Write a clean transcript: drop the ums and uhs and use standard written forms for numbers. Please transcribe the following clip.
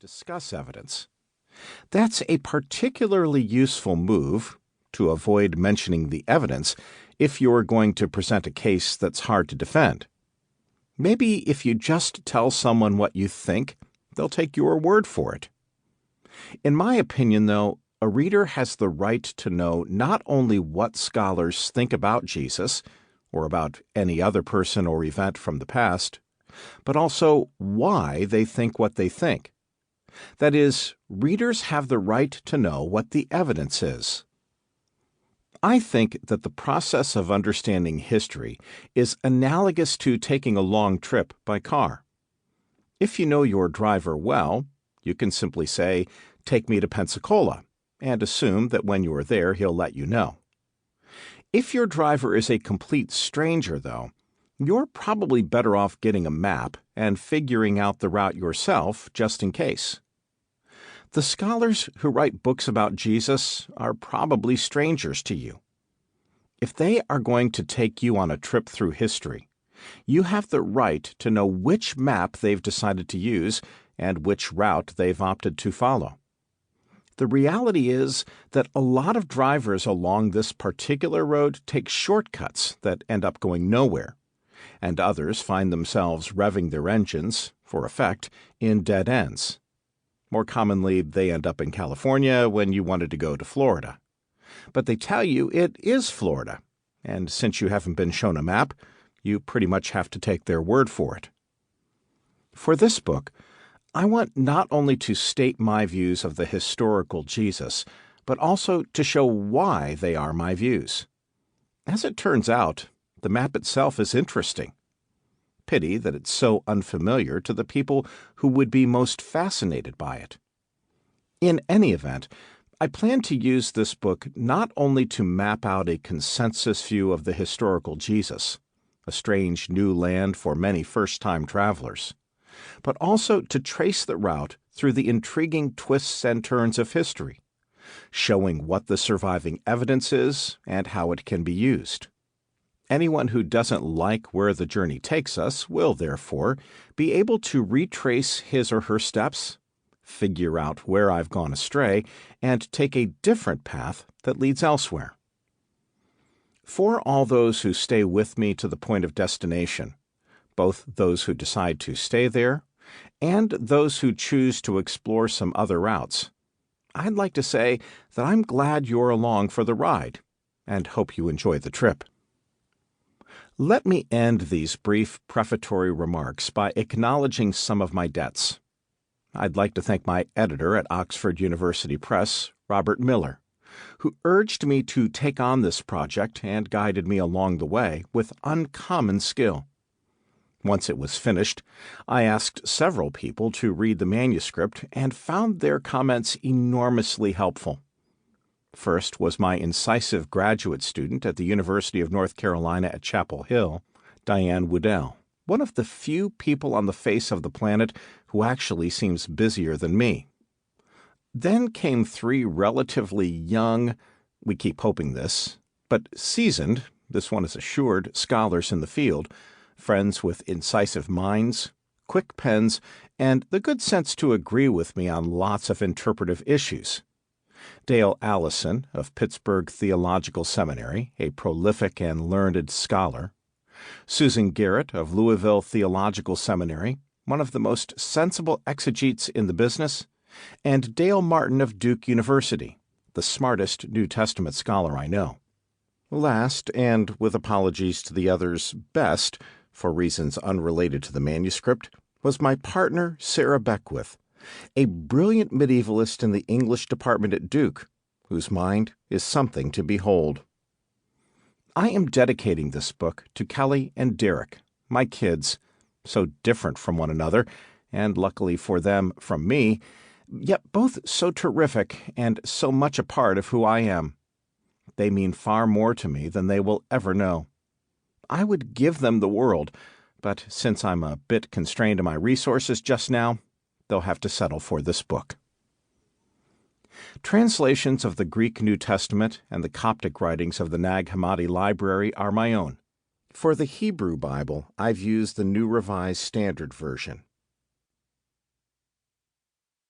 discuss evidence. That's a particularly useful move to avoid mentioning the evidence if you're going to present a case that's hard to defend. Maybe if you just tell someone what you think, they'll take your word for it. In my opinion, though, a reader has the right to know not only what scholars think about Jesus, or about any other person or event from the past, but also why they think what they think. That is, readers have the right to know what the evidence is. I think that the process of understanding history is analogous to taking a long trip by car. If you know your driver well, you can simply say, "Take me to Pensacola," and assume that when you are there, he'll let you know. If your driver is a complete stranger, though, you're probably better off getting a map and figuring out the route yourself just in case. The scholars who write books about Jesus are probably strangers to you. If they are going to take you on a trip through history, you have the right to know which map they've decided to use and which route they've opted to follow. The reality is that a lot of drivers along this particular road take shortcuts that end up going nowhere, and others find themselves revving their engines, for effect, in dead ends. More commonly, they end up in California when you wanted to go to Florida. But they tell you it is Florida, and since you haven't been shown a map, you pretty much have to take their word for it. For this book, I want not only to state my views of the historical Jesus, but also to show why they are my views. As it turns out, the map itself is interesting. Pity that it's so unfamiliar to the people who would be most fascinated by it. In any event, I plan to use this book not only to map out a consensus view of the historical Jesus, a strange new land for many first-time travelers, but also to trace the route through the intriguing twists and turns of history, showing what the surviving evidence is and how it can be used. Anyone who doesn't like where the journey takes us will, therefore, be able to retrace his or her steps, figure out where I've gone astray, and take a different path that leads elsewhere. For all those who stay with me to the point of destination, both those who decide to stay there and those who choose to explore some other routes, I'd like to say that I'm glad you're along for the ride and hope you enjoy the trip. Let me end these brief prefatory remarks by acknowledging some of my debts. I'd like to thank my editor at Oxford University Press, Robert Miller, who urged me to take on this project and guided me along the way with uncommon skill. Once it was finished, I asked several people to read the manuscript and found their comments enormously helpful. First was my incisive graduate student at the University of North Carolina at Chapel Hill, Diane Woodell, one of the few people on the face of the planet who actually seems busier than me. Then came three relatively young, we keep hoping this, but seasoned, this one is assured, scholars in the field, friends with incisive minds, quick pens, and the good sense to agree with me on lots of interpretive issues. Dale Allison of Pittsburgh Theological Seminary, a prolific and learned scholar, Susan Garrett of Louisville Theological Seminary, one of the most sensible exegetes in the business, and Dale Martin of Duke University, the smartest New Testament scholar I know. Last, and with apologies to the others, best, for reasons unrelated to the manuscript, was my partner Sarah Beckwith, a brilliant medievalist in the English department at Duke, whose mind is something to behold. I am dedicating this book to Kelly and Derek, my kids, so different from one another, and luckily for them, from me, yet both so terrific and so much a part of who I am. They mean far more to me than they will ever know. I would give them the world, but since I'm a bit constrained in my resources just now, they'll have to settle for this book. Translations of the Greek New Testament and the Coptic writings of the Nag Hammadi Library are my own. For the Hebrew Bible, I've used the New Revised Standard Version.